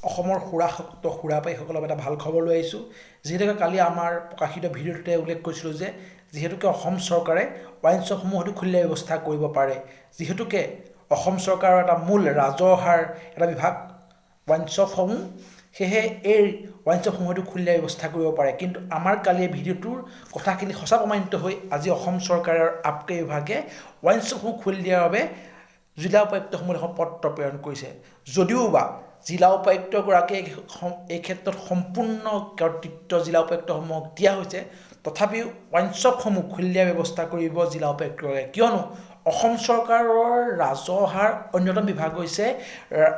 অসমৰ সুৰাপায়ীসকলক এটা ভাল খবৰ লৈ আহিছোঁ যিহেতুকে কালি আমাৰ প্ৰকাশিত ভিডিঅ'টোতে উল্লেখ কৰিছিলোঁ যে যিহেতুকে অসম চৰকাৰে ৱাইন শ্বপসমূহ হয়তো খুলি দিয়াৰ ব্যৱস্থা কৰিব পাৰে যিহেতুকে অসম চৰকাৰৰ এটা মূল ৰাজহাৰৰ এটা বিভাগ ৱাইন শ্বপসমূহ সেয়েহে এই ৱাইন শ্বপসমূহ হয়তো খুলি দিয়াৰ ব্যৱস্থা কৰিব পাৰে কিন্তু আমাৰ কালিৰ ভিডিঅ'টোৰ কথাখিনি সঁচা প্ৰমাণিত হৈ আজি অসম চৰকাৰৰ আবকাৰী বিভাগে ৱাইন শ্বপসমূহ খুলি দিয়াৰ বাবে জিলা উপায়ুক্তসমূহলৈ এখন পত্ৰ প্ৰেৰণ কৰিছে যদিওবা জিলা উপায়ুক্তগৰাকীয়ে এই ক্ষেত্ৰত সম্পূৰ্ণ কৰ্তৃত্ব জিলা উপায়ুক্তসমূহক দিয়া হৈছে তথাপিও ৱাইন শ্বপসমূহ খুলি দিয়াৰ ব্যৱস্থা কৰিব জিলা উপায়ুক্তগৰাকীয়ে কিয়নো অসম চৰকাৰৰ ৰাজহাৰৰ অন্যতম বিভাগ হৈছে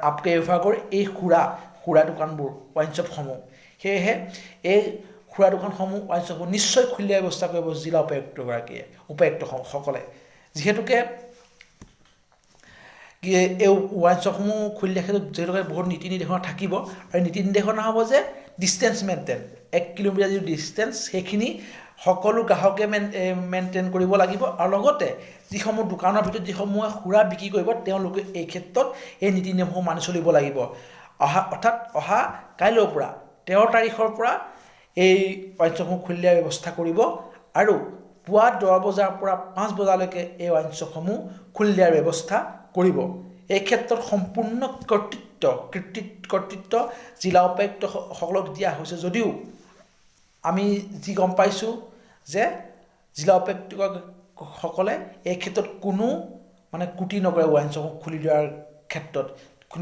আবকাৰী বিভাগৰ এই সুৰা দোকানবোৰ ৱাইন শ্বপসমূহ সেয়েহে এই সুৰা দোকানসমূহ ৱাইন শ্বপসমূহ নিশ্চয় খুলি দিয়াৰ ব্যৱস্থা কৰিব জিলা উপায়ুক্তসকলে যিহেতুকে এই ৱাইন শ্বপসমূহ খুলি দিয়াৰ ক্ষেত্ৰত যিহেতুকে বহুত নীতি নিৰ্দেশনা থাকিব আৰু নীতি নিৰ্দেশনা হ'ব যে ডিষ্টেঞ্চ মেইনটেইন 1 কিলোমিটাৰ যিটো ডিষ্টেঞ্চ সেইখিনি সকলো গ্ৰাহকে মেইনটেইন কৰিব লাগিব আৰু লগতে যিসমূহ দোকানৰ ভিতৰত যিসমূহে সুৰা বিক্ৰী কৰিব তেওঁলোকে এই ক্ষেত্ৰত এই নীতি নিয়মসমূহ মানি চলিব লাগিব অহা কাইলৈৰ পৰা 13 তাৰিখৰ পৰা এই ৱাইন শ্বপসমূহ খুলি দিয়াৰ ব্যৱস্থা কৰিব আৰু পুৱা 10 বজাৰ পৰা 5 বজালৈকে এই ৱাইন শ্বপসমূহ খুলি দিয়াৰ ব্যৱস্থা কৰিব এই ক্ষেত্ৰত সম্পূৰ্ণ কৰ্তৃত্ব জিলা উপায়ুক্তসকলক দিয়া হৈছে যদিও আমি যি গম পাইছোঁ যে জিলা উপায়ুক্তসকলে এই ক্ষেত্ৰত কোনো কুটি নকৰে ৱাইন শ্বপসমূহ খুলি দিয়াৰ ক্ষেত্ৰত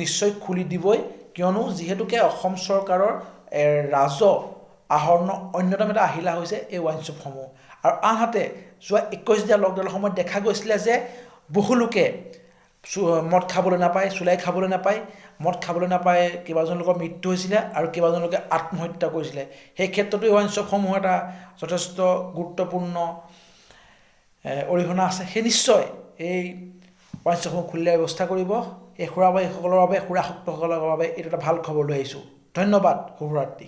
নিশ্চয় খুলি দিবই কিয়নো যিহেতুকে অসম চৰকাৰৰ ৰাজহ আহৰণৰ অন্যতম এটা আহিলা হৈছে এই ৱাইন শ্বপসমূহ আৰু আনহাতে যোৱা 21 দিনীয়া লকডাউনৰ সময়ত দেখা গৈছিলে যে বহু লোকে মদ খাবলৈ নাপায় চুলাই খাবলৈ নাপায় মদ খাবলৈ নাপায় কেইবাজন লোকৰ মৃত্যু হৈছিলে আৰু কেইবাজন লোকে আত্মহত্যা কৰিছিলে সেই ক্ষেত্ৰতো ৱাইন শ্বপসমূহ এটা যথেষ্ট গুৰুত্বপূৰ্ণ অৰিহণা আছে সেই নিশ্চয় এই ৱাইন শ্বপসমূহ খুলি দিয়াৰ ব্যৱস্থা কৰিব এই সুৰাপায়ীসকলৰ বাবে সুৰাসক্তসকলৰ বাবে এইটো এটা ভাল খবৰ লৈ আহিছোঁ ধন্যবাদ শুভৰাত্ৰি